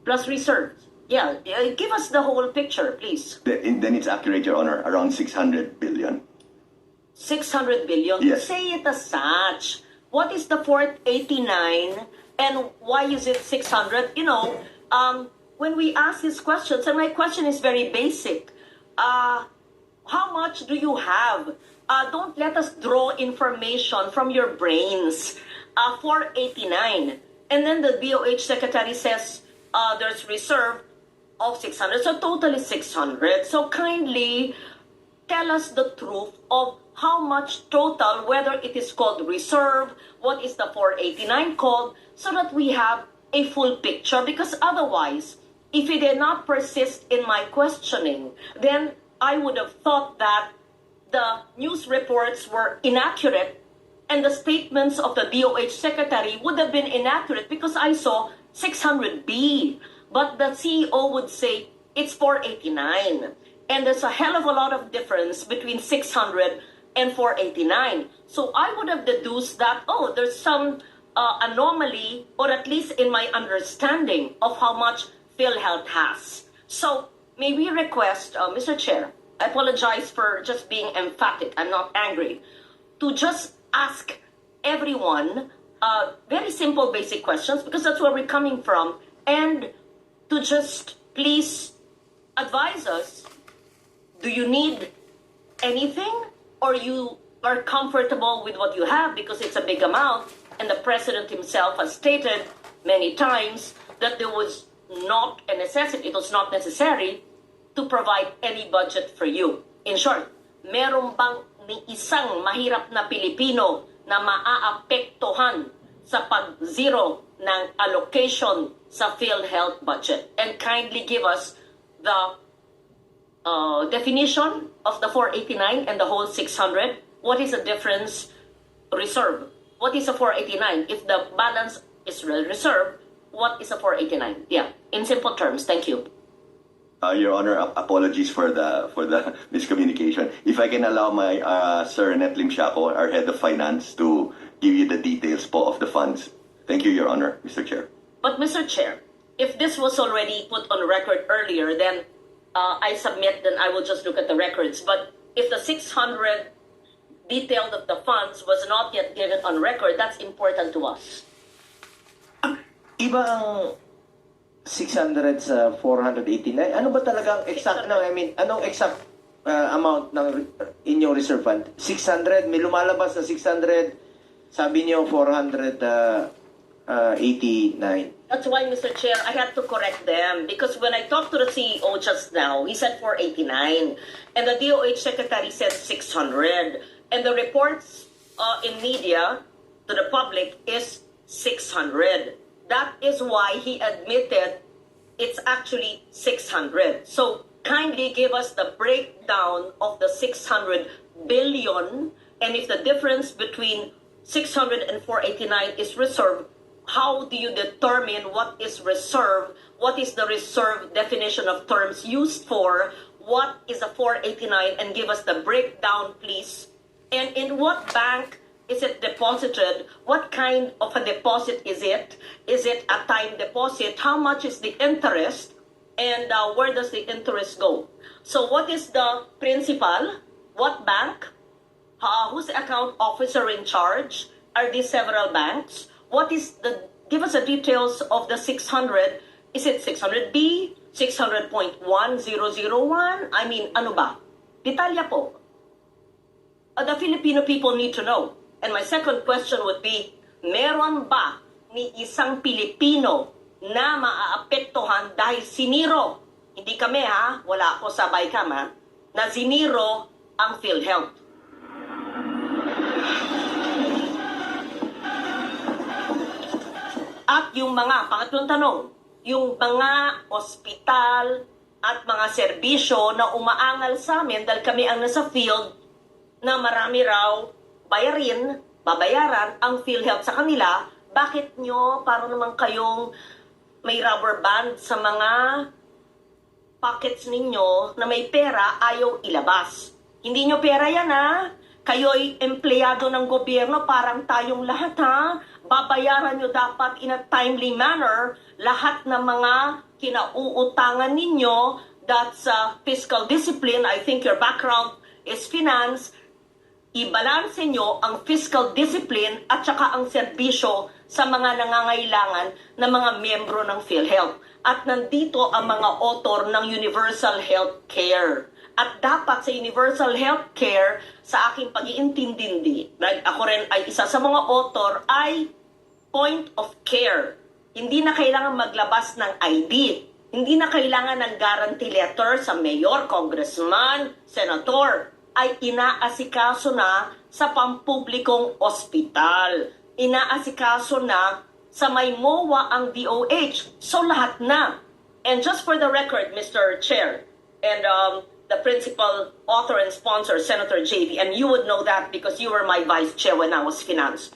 plus reserves. Yeah, give us the whole picture, please. Then it's accurate, Your Honor, around 600 billion. 600 billion? Yes. Say it as such. What is the 489 and why is it 600? You know, when we ask these questions, and my question is very basic, how much do you have? Don't let us draw information from your brains. 489. And then the DOH secretary says there's reserve of 600. So total is 600. So kindly tell us the truth of how much total, whether it is called reserve, what is the 489 called, so that we have a full picture. Because otherwise, if you did not persist in my questioning, then I would have thought that the news reports were inaccurate and the statements of the DOH secretary would have been inaccurate because I saw 600B. But the CEO would say it's 489. And there's a hell of a lot of difference between 600 and 489. So I would have deduced that, oh, there's some anomaly, or at least in my understanding of how much PhilHealth has. So may we request, Mr. Chair, I apologize for just being emphatic, I'm not angry, to just ask everyone very simple basic questions, because that's where we're coming from, and to just please advise us, do you need anything, or you are comfortable with what you have because it's a big amount, and the President himself has stated many times that there was not a necessity, it was not necessary to provide any budget for you. In short, meron bang ni isang mahirap na Pilipino na maaapektuhan sa pag-zero ng allocation sa PhilHealth budget? And kindly give us the definition of the 489 and the whole 600. What is the difference? Reserve. What is a 489? If the balance is reserve, what is a 489? Yeah, in simple terms. Thank you. Your Honor, apologies for the miscommunication. If I can allow my Sir Netlim Shaco, our Head of Finance, to give you the details po of the funds. Thank you, Your Honor, Mr. Chair. But Mr. Chair, if this was already put on record earlier, then I submit, then I will just look at the records. But if the 600 detailed of the funds was not yet given on record, that's important to us. Iba ang 600 sa 489. Ano ba talagang exact, no, I mean, anong exact amount ng inyong reserve fund? 600, may lumalabas na 600, sabi niyo 489. That's why, Mr. Chair, I had to correct them because when I talked to the CEO just now, he said 489 and the DOH secretary said 600 and the reports in media to the public is 600. That is why he admitted it's actually 600. So kindly give us the breakdown of the 600 billion, and if the difference between 600 and 489 is reserve, how do you determine what is reserve? What is the reserve definition of terms used for? What is a 489? And give us the breakdown, please. And in what bank is it deposited? What kind of a deposit is it? Is it a time deposit? How much is the interest? And where does the interest go? So what is the principal? What bank? Who's the account officer in charge? Are these several banks? What is the, give us the details of the 600. Is it 600B? 600.1001? I mean, ano ba? Detalya po. The Filipino people need to know. And my second question would be, meron ba ni isang Pilipino na maaapektuhan dahil siniro? Hindi kami ha, wala ako sa BICAM ha, na siniro ang PhilHealth. At yung mga, pangatlong tanong, yung mga ospital at mga serbisyo na umaangal sa amin dahil kami ang nasa field na marami raw babayaran ang PhilHealth sa kanila, bakit nyo para naman kayong may rubber band sa mga pockets ninyo na may pera ayaw ilabas? Hindi nyo pera yan ha? Kayo'y empleyado ng gobyerno, parang tayong lahat ha? babayaran nyo dapat in a timely manner lahat ng mga kinauutangan ninyo. That's fiscal discipline. I think your background is finance. Ibalanse nyo ang fiscal discipline at saka ang serbisyo sa mga nangangailangan na mga miyembro ng PhilHealth. At nandito ang mga author ng Universal Health Care. At dapat sa Universal Health Care, sa aking pag-iintindi, ako rin ay isa sa mga author, ay point of care. Hindi na kailangan maglabas ng ID. Hindi na kailangan ng guarantee letter sa mayor, congressman, senator. Ay inaasikaso na sa pampublikong ospital. Inaasikaso na sa may MOA ang DOH. So lahat na. And just for the record, Mr. Chair, and the principal author and sponsor, Senator JV, and you would know that because you were my vice chair when I was finance.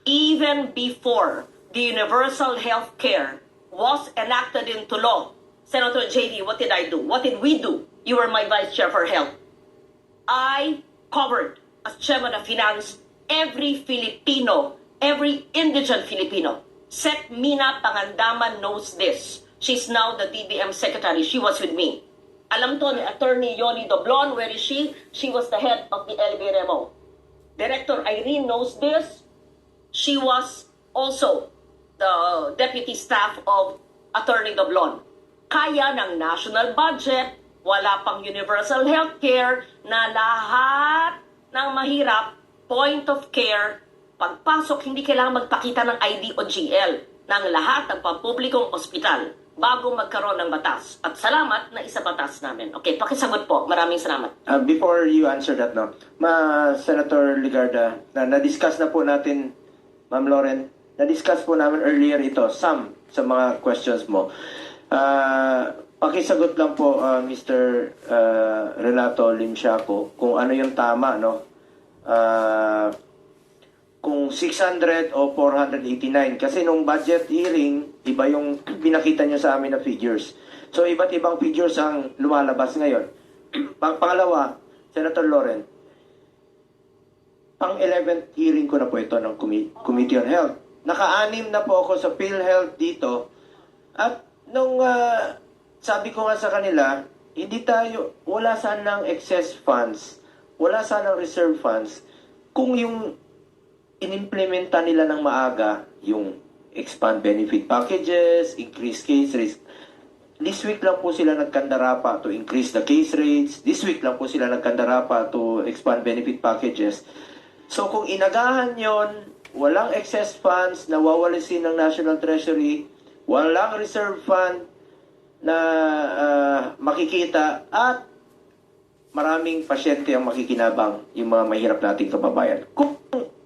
Even before the Universal Health Care was enacted into law, Senator JV, what did I do? What did we do? You were my vice chair for health. I covered, as chairman of finance, every Filipino, every indigent Filipino. Sec Mina Pangandaman knows this. She's now the DBM secretary. She was with me. Alam to ni Attorney Yoli Doblon, where is she? She was the head of the LBRMO. Director Irene knows this. She was also the deputy staff of Attorney Doblon. Kaya ng national budget, wala pang universal health care, na lahat ng mahirap, point of care, pagpasok, hindi kailangan magpakita ng ID o GL ng lahat ng pampublikong ospital bago magkaroon ng batas. At salamat na isa batas namin. Okay, pakisagot po. Maraming salamat. Before you answer that, no, Senator Ligarda, na-discuss na po natin, Ma'am Lauren, na-discuss po namin earlier ito, some sa mga questions mo. Pakisagot lang po, Mr. Renato Limsiaco, kung ano yung tama, no? Kung 600 o 489. Kasi nung budget hearing, iba yung pinakita nyo sa amin na figures. So, iba't ibang figures ang lumalabas ngayon. Pangalawa, Senator Lauren, pang 11th hearing ko na po ito ng Committee on Health. Naka-anim na po ako sa PhilHealth dito. At nung sabi ko nga sa kanila, wala sanang excess funds, wala sanang reserve funds, kung yung inimplementa nila ng maaga, yung expand benefit packages, increase case rates. This week lang po sila nagkandarapa to increase the case rates. This week lang po sila nagkandarapa to expand benefit packages. So kung inagahan yon, walang excess funds na wawalisin ng National Treasury, walang reserve fund na makikita, at maraming pasyente ang makikinabang, yung mga mahirap nating kababayan. Kung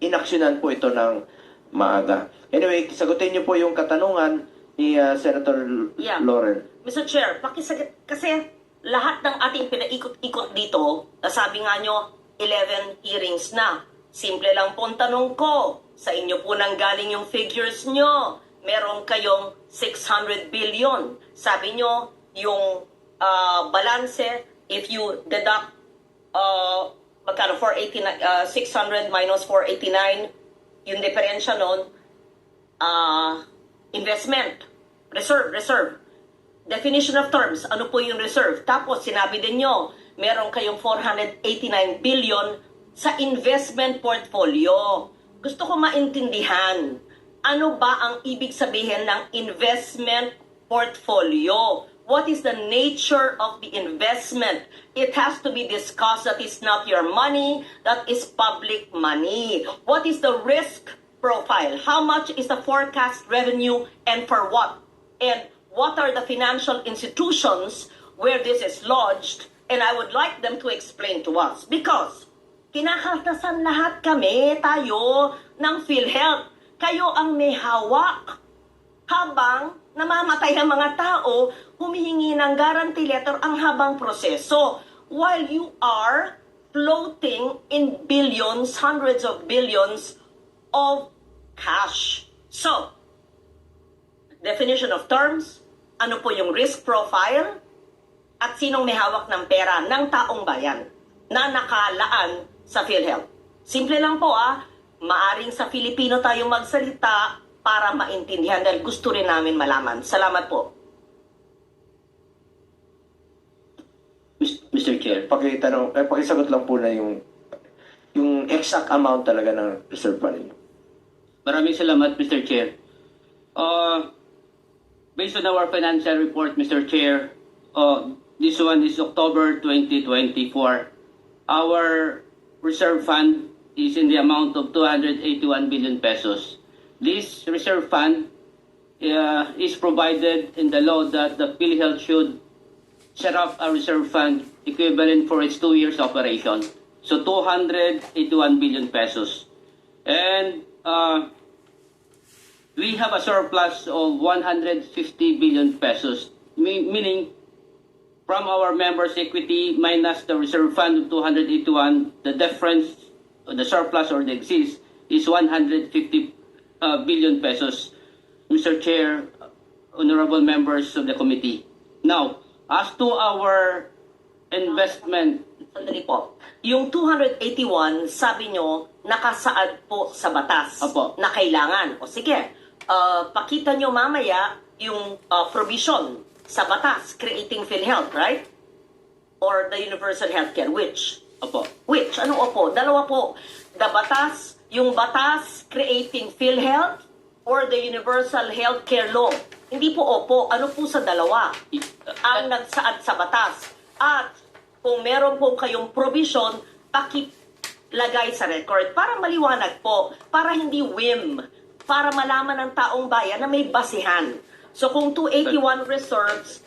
inaksyonan po ito ng maaga. Anyway, sagutin niyo po yung katanungan ni Senator Lauren. Mr. Chair, pakisagot, kasi lahat ng ating pinaikot-ikot dito, sabi nga nyo, 11 hearings na. Simple lang po ang tanong ko, sa inyo po nang galing yung figures nyo. Meron kayong 600 billion. Sabi nyo, yung balanse, if you deduct magkano 600 minus 489, yung diferensya nun, investment, reserve. Definition of terms, ano po yung reserve? Tapos sinabi din nyo, meron kayong 489 billion sa investment portfolio. Gusto ko maintindihan, ano ba ang ibig sabihin ng investment portfolio? What is the nature of the investment? It has to be discussed. That is not your money. That is public money. What is the risk profile? How much is the forecast revenue and for what? And what are the financial institutions where this is lodged? And I would like them to explain to us. Because kinakaltasan lahat kami, tayo, ng PhilHealth. Kayo ang may hawak. Habang namamatay ang mga tao, humihingi ng guarantee letter ang habang proseso. While you are floating in billions, hundreds of billions of cash. So, definition of terms, ano po yung risk profile, at sinong may hawak ng pera ng taong bayan na nakalaan sa PhilHealth. Simple lang po maaring sa Filipino tayo magsalita para maintindihan dahil gusto rin namin malaman. Salamat po. Mr. Chair. Pakisagot lang po na yung exact amount talaga ng reserve fund ninyo. Maraming salamat, Mr. Chair. Based on our financial report, Mr. Chair, this one is October 2024. Our reserve fund is in the amount of 281 billion pesos. This reserve fund is provided in the law that the PhilHealth should set up a reserve fund equivalent for its 2 years operation. So 281 billion pesos. And we have a surplus of 150 billion pesos, meaning from our members' equity minus the reserve fund of 281, the difference, the surplus or the excess is 150 billion pesos. Mr. Chair, honorable members of the committee. Now, as to our investment, Sandali po. Yung 281, sabi nyo, nakasaad po sa batas Apo. na kailangan. O sige, pakita nyo mamaya yung provision sa batas, creating PhilHealth, right? Or the universal healthcare, which? opo, Which? Ano opo? Dalawa po. The batas, yung batas creating PhilHealth or the universal healthcare law. Hindi po opo. Ano po sa dalawa? Ang nagsaad sa batas. At kung meron po kayong provision, pakilagay sa record para maliwanag po, para hindi whim, para malaman ng taong bayan na may basihan. So kung 281 reserves,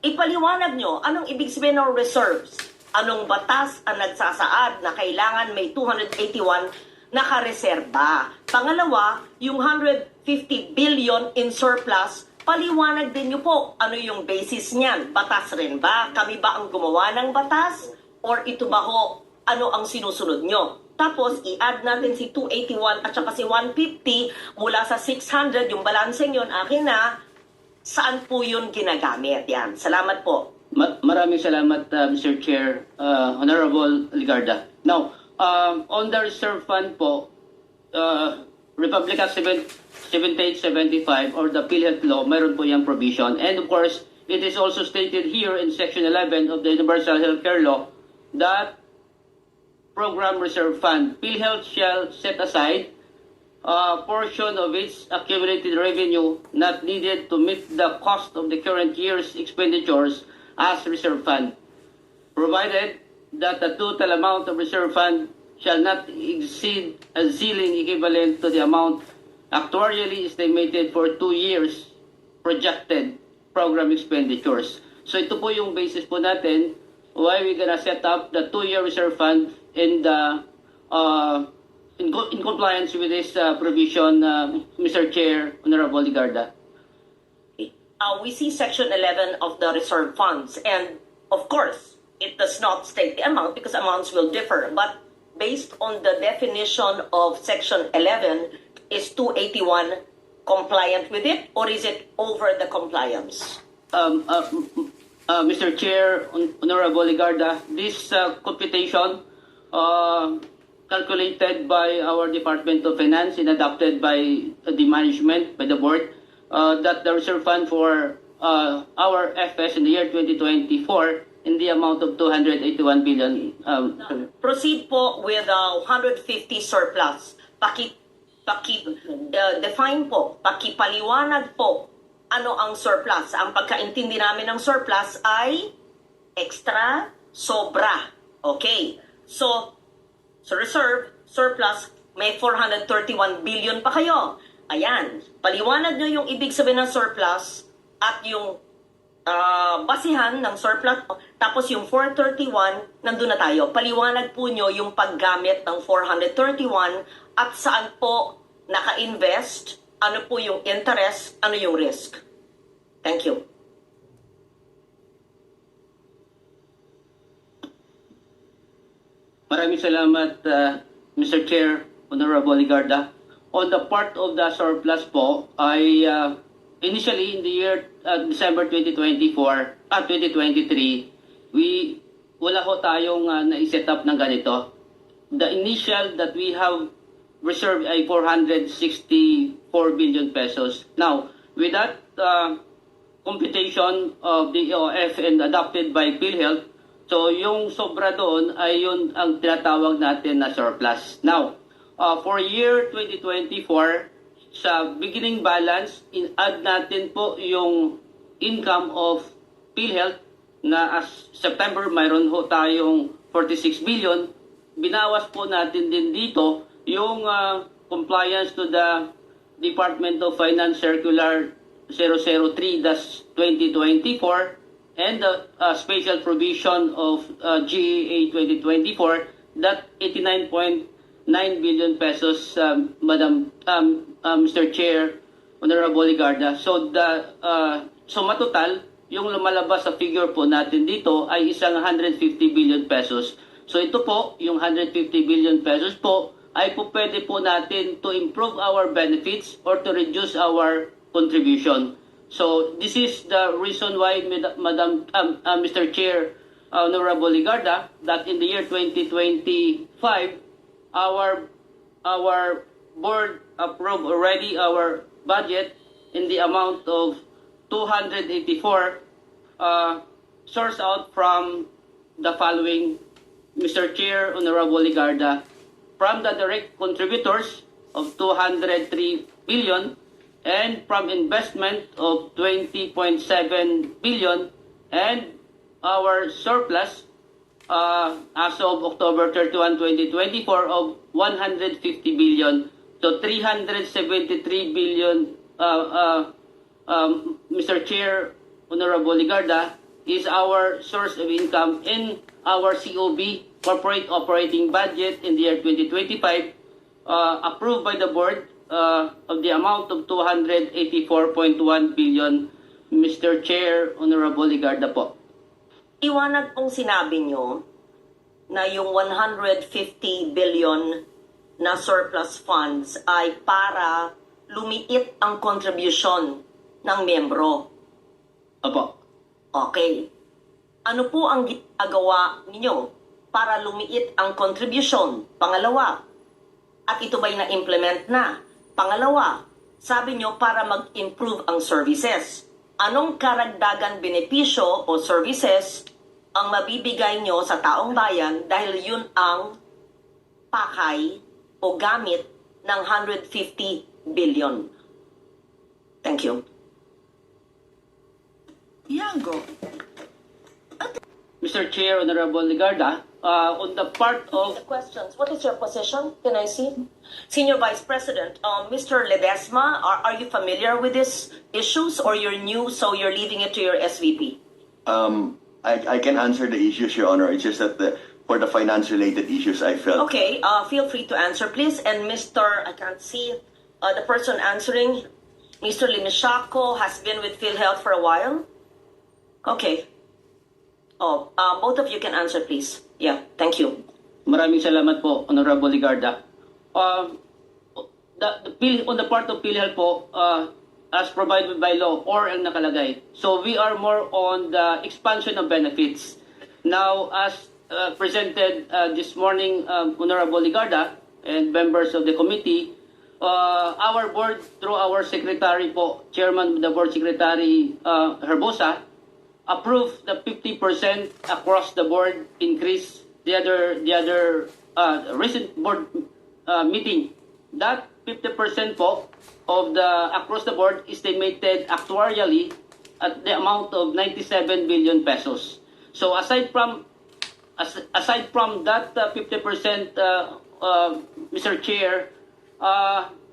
ipaliwanag nyo anong ibig sabihin ng reserves. Anong batas ang nagsasaad na kailangan may 281 nakareserba. Pangalawa, yung 150 billion in surplus, paliwanag din nyo po ano yung basis niyan. Batas rin ba? Kami ba ang gumawa ng batas? Or ito ba ho? Ano ang sinusunod nyo? Tapos, i-add natin si 281 at saka si 150 mula sa 600, yung balanseng yun, akin na, saan po yun ginagamit? Yan. Salamat po. maraming salamat, Mr. Chair, Honorable Ligarda. Now, on the reserve fund po, Republic Act 7875 or the PhilHealth law, mayroon po yung provision. And of course, it is also stated here in Section 11 of the Universal Healthcare Law that Program Reserve Fund, PhilHealth shall set aside a portion of its accumulated revenue not needed to meet the cost of the current year's expenditures as reserve fund, provided that the total amount of reserve fund shall not exceed a ceiling equivalent to the amount actuarially estimated for 2 years projected program expenditures. So ito po yung basis po natin why we gonna set up the 2-year reserve fund in the in compliance with this provision, Mr. Chair, Honorable Ligarda. We see Section 11 of the reserve funds, and of course, it does not state the amount because amounts will differ. But based on the definition of Section 11, is 281 compliant with it, or is it over the compliance? Mr. Chair, Honorable Ligarda, this computation calculated by our Department of Finance and adopted by the management, by the board, that the reserve fund for our FS in the year 2024 in the amount of 281 billion. Proceed po with 150 surplus. Define po, pakipaliwanag po ano ang surplus. Ang pagkaintindi namin ng surplus ay extra, sobra. Okay. So reserve, surplus, may 431 billion pa kayo. Ayan. Paliwanag nyo yung ibig sabihin ng surplus at yung basihan ng surplus. Tapos yung 431, nandun na tayo. Paliwanag po nyo yung paggamit ng 431 at saan po naka-invest, ano po yung interest, ano yung risk. Thank you. Maraming salamat, Mr. Chair, Honorable Ligarda. On the part of the surplus po, I initially in the year December 2023, wala ho tayong na-set up ng ganito. The initial that we have reserve ay 464 billion pesos. Now, with that computation of the EOF and adopted by PhilHealth, so yung sobra doon ay yun ang tinatawag natin na surplus. Now, for year 2024, sa beginning balance, in-add natin po yung income of PhilHealth na as September mayroon ho tayong 46 billion. Binawas po natin din dito yung compliance to the Department of Finance Circular 003-2024 and the special provision of GEA 2024, that 89.9 billion pesos, Mr. Chair, Honorable Ligarda. So matotal, yung lumalabas sa figure po natin dito ay isang 150 billion pesos. So ito po, yung 150 billion pesos po, ay po pwede po natin to improve our benefits or to reduce our contribution. So this is the reason why, Mr. Chair, Honorable Ligarda, that in the year 2025, our board approved already our budget in the amount of 284, sourced out from the following, Mr. Chair, Honorable Ligarda, from the direct contributors of 203 billion and from investment of 20.7 billion, and our surplus as of October 31, 2024 of 150 billion. So 373 billion, Mr. Chair, Honorable Ligarda, is our source of income in our COB, Corporate Operating Budget, in the year 2025, approved by the board of the amount of 284.1 billion, Mr. Chair, Honorable Ligarda po. Iwanag pong sinabi nyo na yung 150 billion na surplus funds ay para lumiit ang contribution ng miyembro. Opo. Okay. Ano po ang ginagawa ninyo para lumiit ang contribution? Pangalawa. At ito ba'y na-implement na? Pangalawa, sabi nyo para mag-improve ang services. Anong karagdagan benepisyo o services ang mabibigay nyo sa taong bayan dahil yun ang pakay o gamit ng 150 billion? Thank you. Yango. Mr. Chair, Honorable Ligarda, on the part of The questions. What is your position? Can I see? Senior Vice President, Mr. Ledesma, are you familiar with these issues or you're new so you're leaving it to your SVP? I can answer the issues, Your Honor. It's just that for the finance-related issues, I felt... Okay, feel free to answer, please. And Mr. I can't see the person answering. Mr. Limishaco has been with PhilHealth for a while. Okay. Oh, both of you can answer, please. Yeah, thank you. Maraming salamat po, Honorable Ligarda. On the part of PhilHealth po, as provided by law or ang nakalagay. So we are more on the expansion of benefits. Now, as presented this morning, Honorable Ligarda and members of the committee, our board, through our secretary po, Chairman of the Board Secretary Herbosa, approved the 50% across the board increase. The other recent board meeting, that 50% po of the across the board estimated actuarially at the amount of 97 billion pesos. So aside from that 50%, Mr. Chair,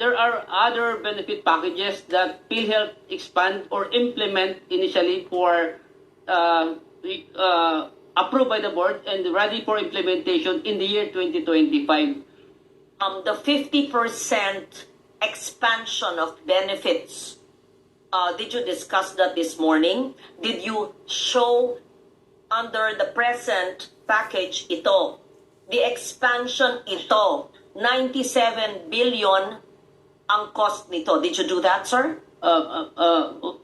there are other benefit packages that PhilHealth expand or implement initially for approved by the board and ready for implementation in the year 2025. The 50% expansion of benefits, did you discuss that this morning? Did you show under the present package ito, the expansion ito, 97 billion ang cost nito? Did you do that, sir?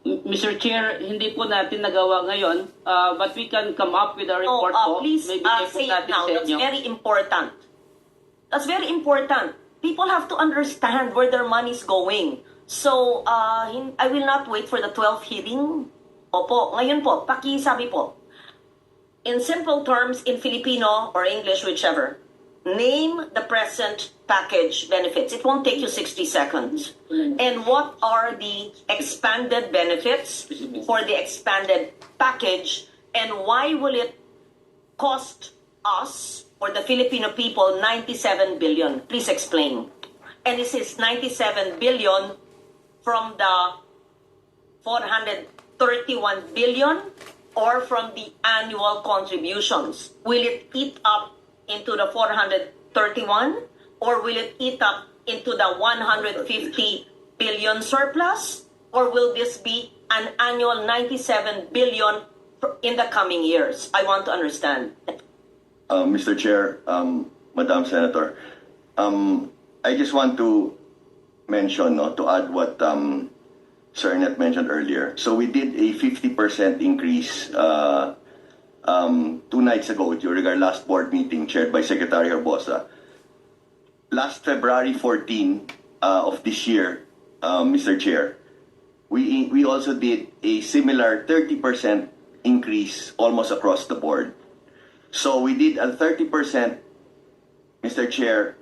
Mr. Chair, hindi po natin nagawa ngayon, but we can come up with a report po. Please Maybe say it natin now. sa That's inyo. very important. That's very important. people have to understand where their money is going. So, I will not wait for the 12th hearing. Opo, ngayon po, pakisabi po. In simple terms, in Filipino or English, whichever, name the present package benefits. It won't take you 60 seconds. And what are the expanded benefits for the expanded package, and why will it cost us or the Filipino people 97 billion? Please explain. And this is 97 billion from the 431 billion or from the annual contributions. Will it eat up into the 431 or will it eat up into the 150 billion surplus, or will this be an annual 97 billion in the coming years? I want to understand. Mr. Chair, Madam Senator, I just want to mention, no, to add what Sir Net mentioned earlier. So we did a 50% increase 2 nights ago during our last board meeting chaired by Secretary Herbosa. Last February 14 of this year, Mr. Chair, we also did a similar 30% increase almost across the board. So we did a 30%, Mr. Chair,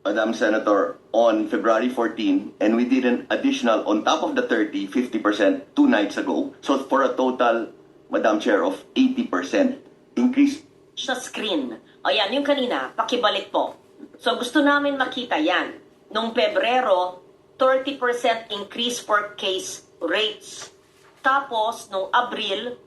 Madam Senator, on February 14, and we did an additional, on top of the 30, 50% 2 nights ago. So for a total, Madam Chair, of 80% increase. Sa screen. O yan, yung kanina, pakibalik po. So gusto namin makita yan. Nung Pebrero, 30% increase for case rates. Tapos, nung Abril,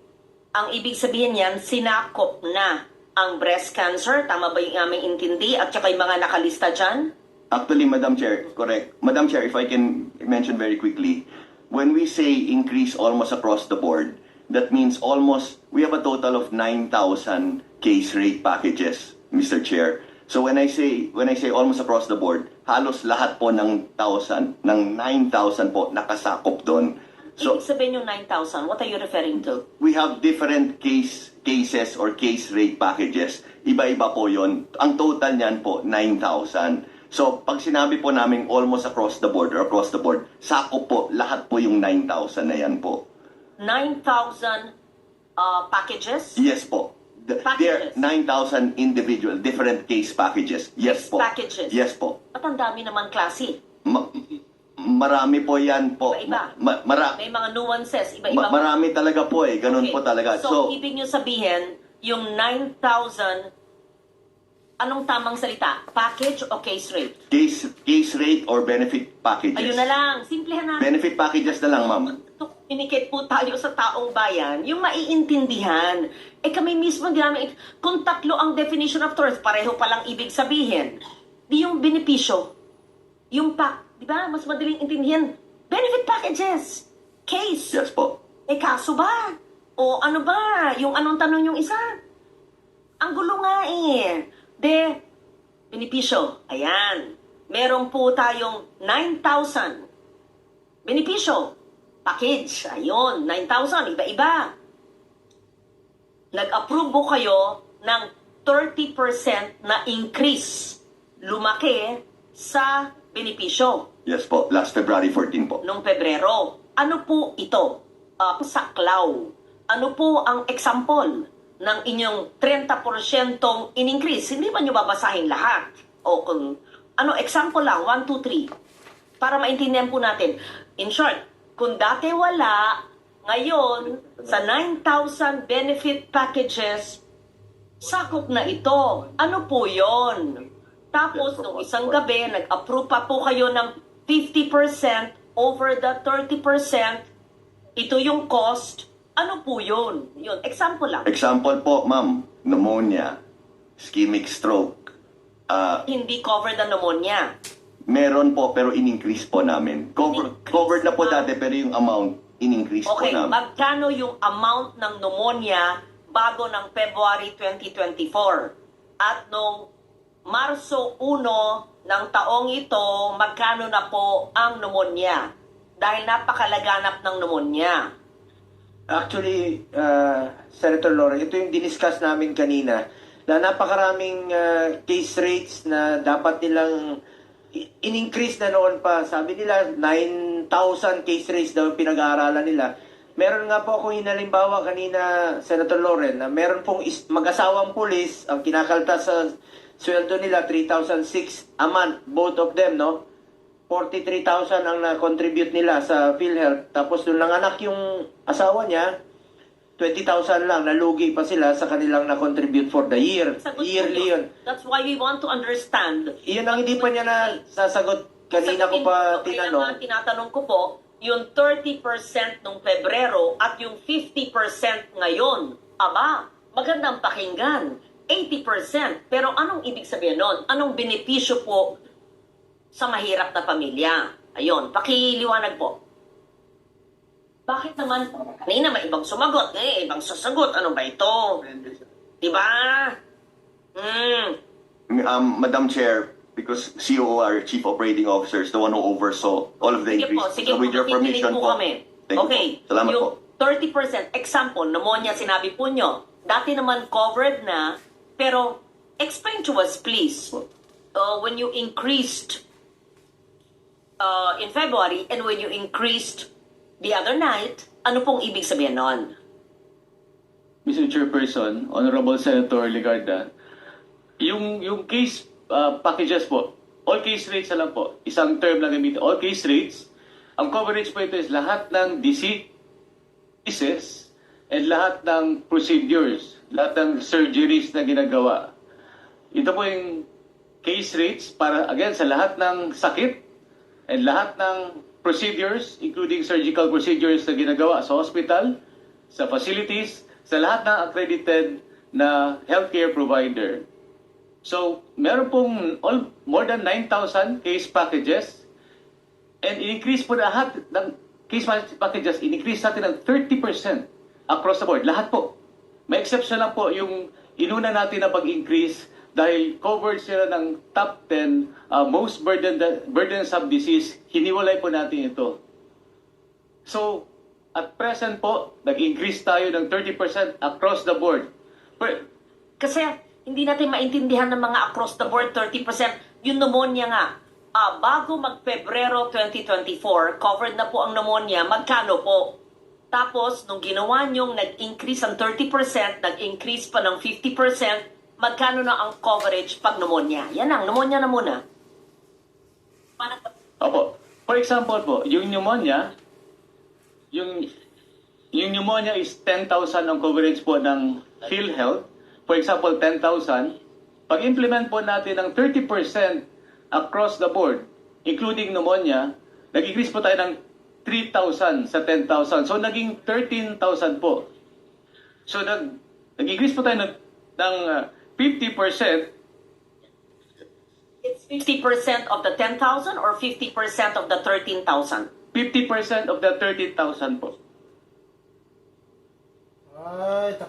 ang ibig sabihin yan, sinakop na ang breast cancer. Tama ba yung aming intindi? At saka yung mga nakalista dyan? Actually, Madam Chair, correct. Madam Chair, if I can mention very quickly, when we say increase almost across the board, that means almost, we have a total of 9,000 case rate packages, Mr. Chair. So when I say almost across the board, halos lahat po ng 9,000 po nakasakop doon. So Ibig sabihin yung 9,000, what are you referring to? we have different cases or case rate packages. Iba-iba po yon. Ang total niyan po, 9,000. So, pag sinabi po namin almost across the board or across the board, sakop po, lahat po yung 9,000 na yan po. 9,000 packages? Yes po. There are Packages. 9,000 individual, different case packages. Yes po. Packages. Yes po. At ang dami naman klase. Marami po yan po. Iba-iba. May mga nuances, iba-iba. Marami talaga po eh. Ganun Okay. po talaga. So, ibig nyo sabihin, yung 9,000, anong tamang salita? Package o case rate? case rate or benefit packages. Ayun na lang. Simplehan natin. Benefit packages na lang, ma'am. To communicate po tayo sa taong bayan, yung maiintindihan. Eh kami mismo, di namin, kung tatlo ang definition of torts, pareho palang ibig sabihin. Di yung benepisyo, yung di ba, mas madaling intindihan, benefit packages, case. Yes po. Eh kaso ba? O ano ba? Yung anong tanong yung isa? Ang gulo nga eh. Benepisyo, ayan. Meron po tayong 9,000. Benepisyo, package, ayun, 9,000, iba-iba. Nag-approve po kayo ng 30% na increase. Lumaki sa benepisyo Yes po. Last February 14 po. nung Pebrero. Ano po ito? Saklaw. Ano po ang example ng inyong 30% in-increase? Hindi ba nyo babasahin lahat? O kung, example lang, 1, 2, 3. Para maintindihan po natin. In short, kung dati wala, ngayon, sa 9,000 benefit packages, sakop na ito. Ano po yon? Tapos, nung isang gabi, nag-approve pa po kayo ng 50% over the 30%. Ito yung cost. Ano po yun? Yun, example lang. Example po, ma'am. Pneumonia, ischemic stroke. Hindi covered the pneumonia. Meron po, pero in-increase po namin. Covered na po dati, pero yung amount, in-increase Okay, po namin. magkano yung amount ng pneumonia bago ng February 2024? At nung Marso 1 ng taong ito, magkano na po ang pneumonia? Dahil napakalaganap ng pneumonia. Actually, Senator Laura, ito yung diniscuss namin kanina na napakaraming case rates na dapat nilang in-increase na noon pa. Sabi nila, 9,000 case rates daw pinag-aaralan nila. Meron nga po akong inalimbawa kanina, Senator Loren, na meron pong mag-asawang pulis, ang kinakaltas sa sweldo nila, 3,006 a month, both of them, no? 43,000 ang na-contribute nila sa PhilHealth. Tapos nung nanganak yung asawa niya, 20,000 lang, nalugi pa sila sa kanilang na-contribute for the year. Sagot po Yearly yun. That's why we want to understand. Iyon ang hindi pa niya na sasagot. Kanina ko pa Kaya tinanong. nga, tinatanong ko po, yung 30% nung Pebrero at yung 50% ngayon, aba, magandang pakinggan. 80%. Pero anong ibig sabihin nun? Anong benepisyo po sa mahirap na pamilya? Ayun, pakiliwanag po. Bakit naman, kanina may ibang sumagot, ibang sasagot. Ano ba ito? Diba? Madam Chair, because COR, Chief Operating Officer, is the one who oversaw all of the Sige po, increase. sige So po, with your nakikinig permission po po. kami. Thank you Okay, po. Salamat yung po. 30%, example, pneumonia sinabi po nyo, dati naman covered na, pero explain to us please, when you increased in February and when you increased the other night, ano pong ibig sabihin nun? Mr. Chairperson, Honorable Senator Ligarda, yung case packages po, all case rates na lang po, isang term lang gamitin, all case rates, ang coverage po ito is lahat ng diseases and lahat ng procedures, lahat ng surgeries na ginagawa. Ito po yung case rates para, again, sa lahat ng sakit and lahat ng procedures, including surgical procedures na ginagawa sa hospital, sa facilities, sa lahat ng accredited na healthcare provider. So, meron pong more than 9,000 case packages and in-increase po lahat ng case packages, in-increase natin ng 30% across the board. Lahat po. May exception lang po yung inuna natin na pag-increase dahil covered sila ng top 10 most burdensome disease, hiniwalay po natin ito. So, at present po, nag-increase tayo ng 30% across the board. Kasi hindi natin maintindihan ng mga across the board 30%. Yung pneumonia nga, bago mag-Pebrero 2024, covered na po ang pneumonia, magkano po? Tapos, nung ginawa nyong nag-increase ang 30%, nag-increase pa ng 50%, magkano na ang coverage pag pneumonia? Yan ang, pneumonia na muna. Opo. For example po, yung pneumonia is 10,000 ang coverage po ng PhilHealth. For example, 10,000. Pag-implement po natin ng 30% across the board, including pneumonia, nag-increase po tayo ng 3,000 sa 10,000. So, naging 13,000 po. So, nag-increase po tayo ng 50%. It's 50% of the 10,000 or 50% of the 13,000? 50% of the 13,000 po.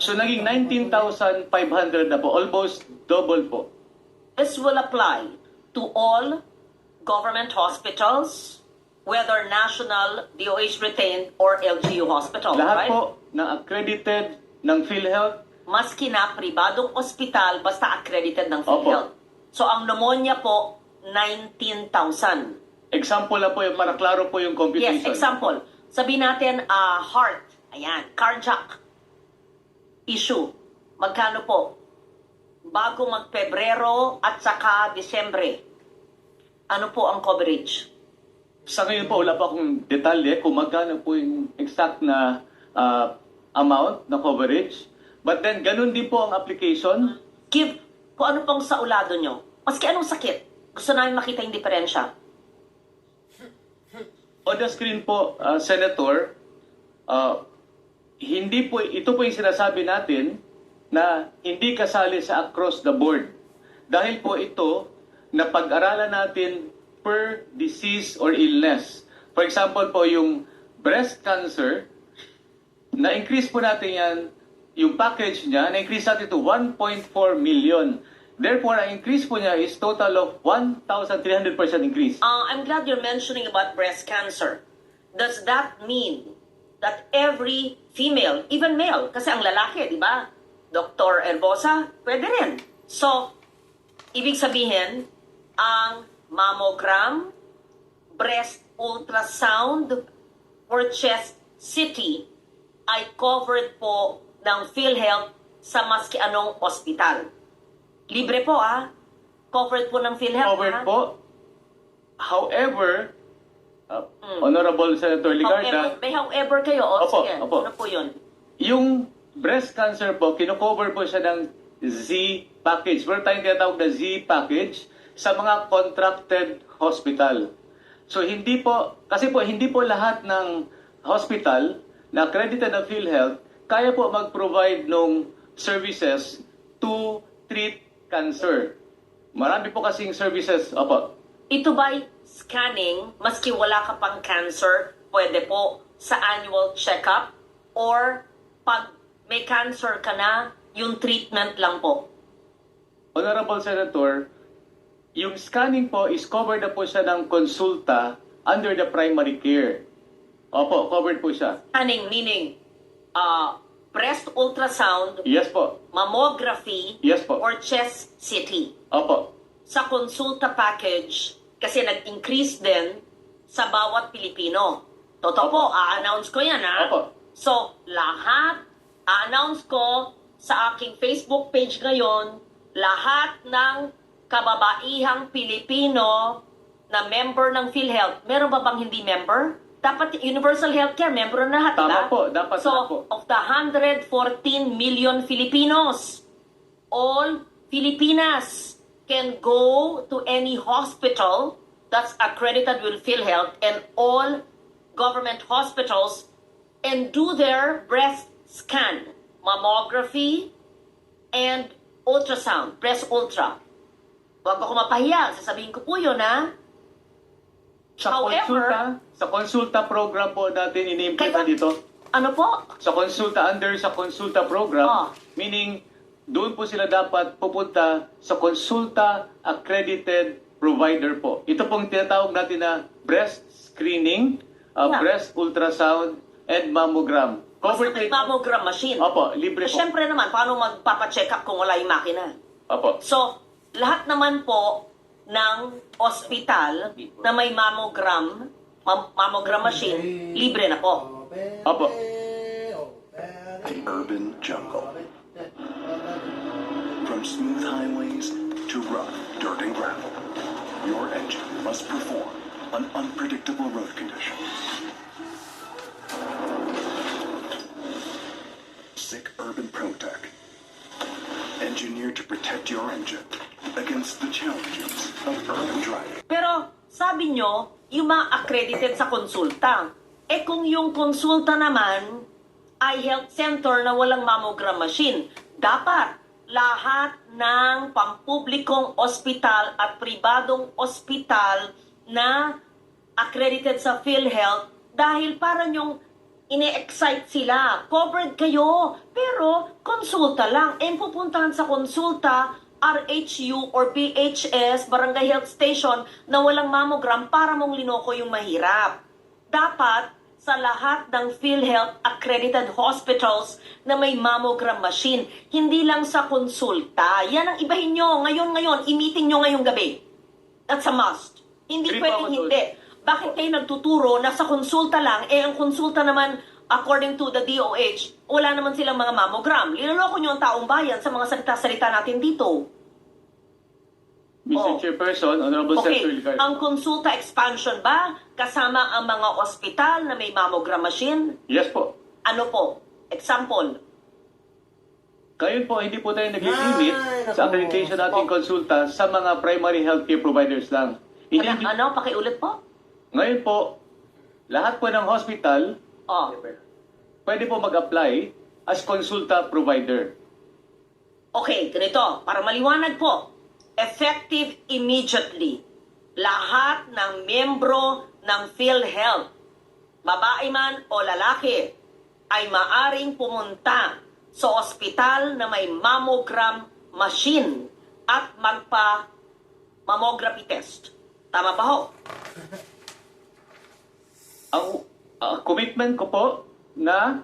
So, naging 19,500 na po. Almost double po. This will apply to all government hospitals, whether national, DOH retained, or LGU hospital, right? Lahat po ng accredited ng PhilHealth. Maski na pribadong ospital, basta accredited ng PhilHealth. So, ang pneumonia po, 19,000. Example lang po yung para klaro po yung computation. Yes, example. Sabihin natin, heart. Ayan, cardiac issue. Magkano po? Bago mag-Pebrero at saka Disyembre. Ano po ang coverage? Sa ngayon po, wala pa akong detalye kung magkano po yung exact na amount na coverage. But then, ganun din po ang application. Give kung ano pong saulado nyo. Maski anong sakit. Gusto namin makita yung diferensya. On the screen po, Senator, hindi po, ito po yung sinasabi natin na hindi kasali sa across the board. Dahil po ito, na pag-aralan natin per disease or illness. For example po, yung breast cancer, na-increase po natin yan, yung package niya, na-increase natin to 1.4 million. Therefore, ang increase po niya is total of 1,300% increase. I'm glad you're mentioning about breast cancer. Does that mean that every female, even male, kasi ang lalaki, di ba? Dr. Herbosa, pwede rin. So, ibig sabihin, ang mammogram, breast ultrasound, or chest CT ay covered po ng PhilHealth sa maski anong ospital. Libre po covered po ng PhilHealth. Covered po. However, Honorable Senator Ligarda, May however kayo. Opo, Sige, opo. ano po yun? yung breast cancer po, kino-cover po siya ng Z package. Meron tayong tinatawag na Z package sa mga contracted hospital. So hindi po, kasi po hindi po lahat ng hospital na accredited ng PhilHealth kaya po mag-provide ng services to treat cancer. Marami po kasing services. Opo. Ito ba'y scanning, maski wala ka pang cancer, pwede po sa annual checkup? Or pag may cancer ka na, yung treatment lang po? Honorable Senator, yung scanning po is covered na po siya ng konsulta under the primary care. Opo, covered po siya. Scanning meaning breast ultrasound, Yes po. mammography, Yes po. or chest CT. Opo. Sa konsulta package, kasi nag-increase din sa bawat Pilipino. Totoo po, a-announce ko yan Opo. So, lahat, a-announce ko sa aking Facebook page ngayon, lahat ng kababaihang Pilipino na member ng PhilHealth. Meron ba bang hindi member? Dapat universal healthcare, member na lahat, Tama diba? po, dapat so, na po. of the 114 million Filipinos, all Filipinas can go to any hospital that's accredited with PhilHealth and all government hospitals and do their breast scan, mammography, and ultrasound, breast ultra. Huwag ako mapahiya, sasabihin ko po yun, Sa konsulta program po natin ini-implement dito. Ano po? Sa konsulta program, meaning doon po sila dapat pupunta sa konsulta accredited provider po. Ito pong tinatawag natin na breast screening, breast ultrasound, and mammogram. Basta Covered may mammogram machine. Opo, libre po. Siyempre naman, paano magpapacheck up kung wala yung makina? Opo. So, lahat naman po ng ospital na may mammogram machine, libre na po. Opo. The urban jungle. From smooth highways to rough dirt and gravel, your engine must perform on unpredictable road conditions. Sick Urban ProTech, engineered to protect your engine against the challenges of urban driving. Pero sabi nyo, yung mga accredited sa konsulta. Kung yung konsulta naman ay health center na walang mammogram machine, dapat lahat ng pampublikong ospital at pribadong ospital na accredited sa PhilHealth dahil parang yung ine-excite sila. Covered kayo, pero konsulta lang. Pupuntahan sa konsulta, RHU or BHS, Barangay Health Station, na walang mammogram para mong linoko yung mahirap. Dapat sa lahat ng PhilHealth accredited hospitals na may mammogram machine, hindi lang sa konsulta. Yan ang ibahin nyo. Ngayon, i-meeting nyo ngayong gabi. That's a must. Hindi Agree pwedeng po ako hindi. Bakit kayo nagtuturo na sa konsulta lang, ang konsulta naman, according to the DOH, wala naman silang mga mammogram. Linuloko nyo ang taong bayan sa mga salita-salita natin dito. Mr. Chairperson, Honorable Senator Okay, Ligarda. ang konsulta expansion ba kasama ang mga ospital na may mammogram machine? Yes po. Ano po? Example. Ngayon po, hindi po tayo nag-limit sa accreditation nating konsulta sa mga primary healthcare providers lang. Ano? Pakiulit po? Ngayon po, lahat po ng hospital, pwede po mag-apply as konsulta provider. Okay, ganito. Para maliwanag po. Effective immediately. Lahat ng membro ng PhilHealth, babae man o lalaki, ay maaring pumunta sa ospital na may mammogram machine at magpa-mammography test. Tama ba ho? Ang commitment ko po na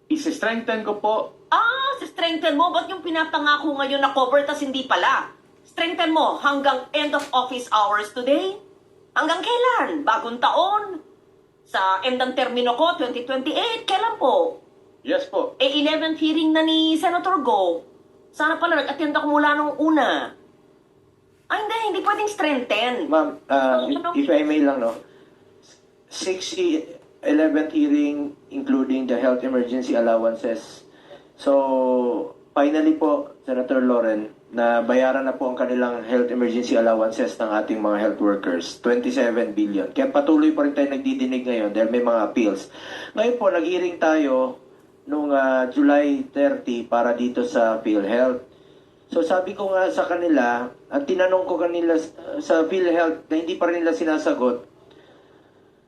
isi-strengthen ko po. Si strengthen mo, ba't yung pinapangako ngayon na cover tas hindi pala? strengthen mo hanggang end of office hours today? Hanggang kailan? Bagong taon? Sa end ng termino ko, 2028, kailan po? Yes po. 11th hearing na ni Senator Go. Sana pala nag-attend ako mula nung una. Ay, hindi pwedeng strengthen. Ma'am, if I may lang, no? 11th hearing, including the health emergency allowances. So, finally po, Senator Loren, na bayaran na po ang kanilang health emergency allowances ng ating mga health workers. 27 billion. Kaya patuloy pa rin tayo nagdidinig ngayon dahil may mga appeals. Ngayon po, nag-hearing tayo noong July 30 para dito sa PhilHealth. So sabi ko nga sa kanila, at tinanong ko kanila sa PhilHealth na hindi pa rin nila sinasagot,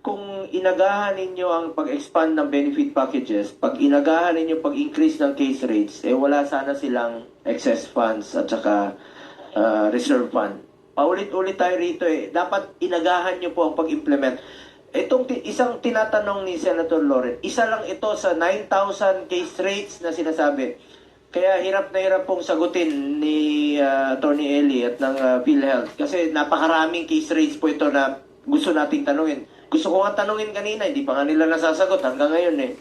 kung inagahan ninyo ang pag-expand ng benefit packages, pag inagahan ninyo pag-increase ng case rates, wala sana silang excess funds at saka reserve fund. Paulit-ulit tayo rito Dapat inagahan nyo po ang pag-implement. Itong isang tinatanong ni Senator Loren, isa lang ito sa 9,000 case rates na sinasabi. Kaya hirap na hirap pong sagutin ni Attorney Ellie at ng PhilHealth kasi napakaraming case rates po ito na gusto nating tanungin. Gusto ko nga tanungin kanina, hindi pa nga nila nasasagot hanggang ngayon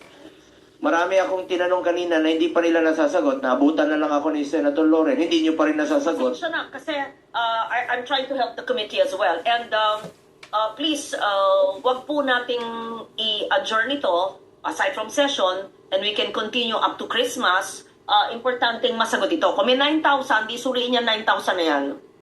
Marami akong tinanong kanina na hindi pa nila nasasagot. Naabutan na lang ako ni Senator Loren, hindi nyo pa rin nasasagot. Pasensya na, kasi I'm trying to help the committee as well. And please, wag po nating i-adjourn ito aside from session and we can continue up to Christmas. Importanteng masagot ito. Kung may 9,000, di suriin niya 9,000 na yan.